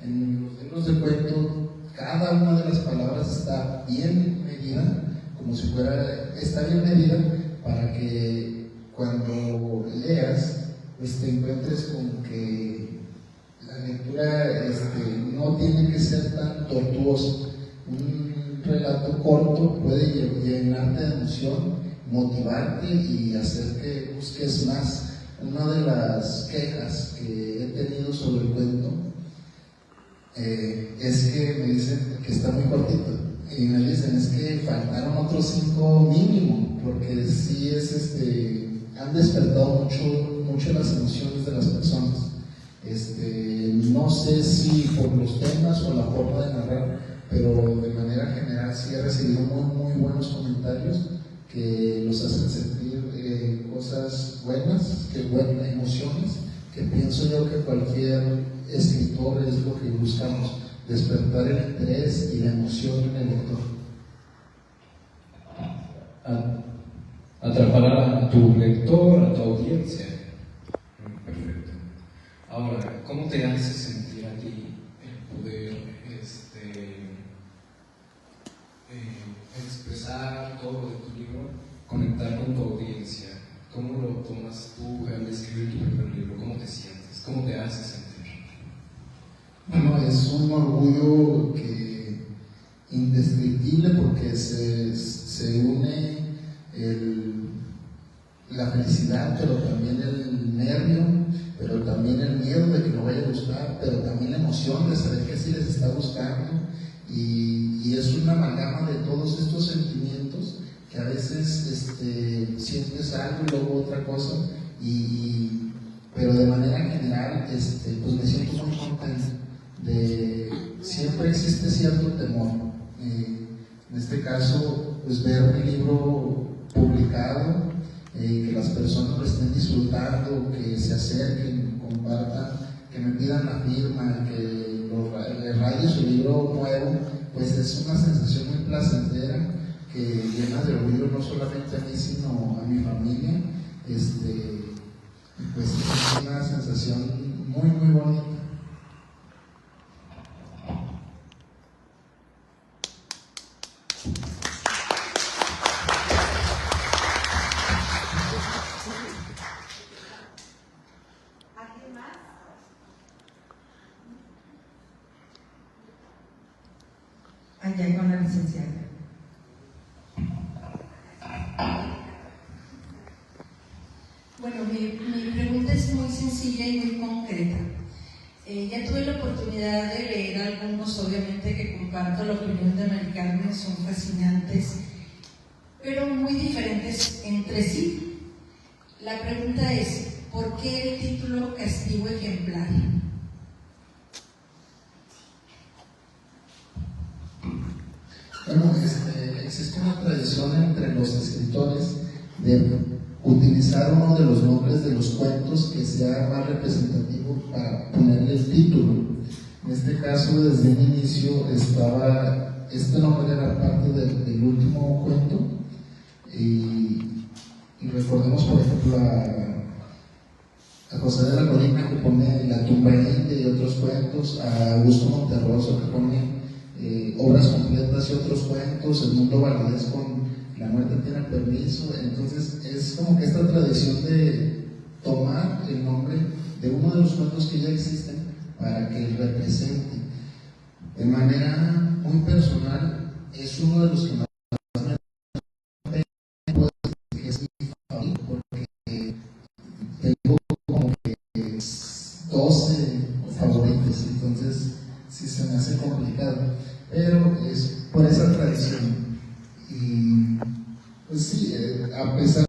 En los libros de cuento, cada una de las palabras está bien medida, está bien medida para que cuando leas, te encuentres con que la lectura no tiene que ser tan tortuosa. Un relato corto puede llenarte de emoción, motivarte y hacer que busques más. Una de las quejas que he tenido sobre el cuento es que me dicen que está muy cortito y me dicen es que faltaron otros 5 mínimo, porque sí han despertado mucho las emociones de las personas. No sé si por los temas o la forma de narrar, pero de manera general sí he recibido muy buenos comentarios que los hacen sentir cosas buenas, emociones, que pienso yo que cualquier escritor es lo que buscamos, despertar el interés y la emoción en el lector. Atrapar a tu lector, a tu audiencia. Perfecto. Ahora, ¿cómo te hace sentir a ti el poder expresar todo de tu libro, conectar con tu audiencia? ¿Cómo lo tomas tú al escribir tu primer libro? ¿Cómo te sientes? ¿Cómo te hace sentir? Bueno, es un orgullo indescriptible porque se une la felicidad, pero también el nervio, pero también el miedo de que no vaya a gustar, pero también la emoción de saber que sí les está gustando, y es una amalgama de todos estos sentimientos que a veces sientes algo y luego otra cosa, pero de manera general pues me siento muy contento. Siempre existe cierto temor, en este caso pues ver mi libro publicado, que las personas lo estén disfrutando, que se acerquen, compartan, que me pidan la firma, que les raye su libro nuevo, pues es una sensación muy placentera que llena de orgullo no solamente a mí sino a mi familia, pues es una sensación muy bonita. Allá con la licenciada. Bueno, mi pregunta es muy sencilla y muy concreta. Ya tuve la oportunidad de leer algunos, obviamente que comparto la opinión de Mari Carmen, son fascinantes, pero muy diferentes entre sí. La pregunta es, ¿por qué el título Castigo Ejemplar? Bueno, existe una tradición entre los escritores de utilizar uno de los nombres de los cuentos que sea más representativo para ponerle el título. En este caso, desde un inicio este nombre era parte del último cuento, y recordemos, por ejemplo, a José de la Colina, que pone La tumba india y otros cuentos, a Augusto Monterroso, que pone obras completas y otros cuentos, el Mundo Valadez con La muerte tiene permiso. Entonces es como que esta tradición de tomar el nombre de uno de los cuentos que ya existen para que represente. De manera muy personal, es uno de los que más me es mi favorito, porque tengo como que 12 favoritos, entonces sí se me hace complicado, pero es por esa tradición. Y pues sí, a pesar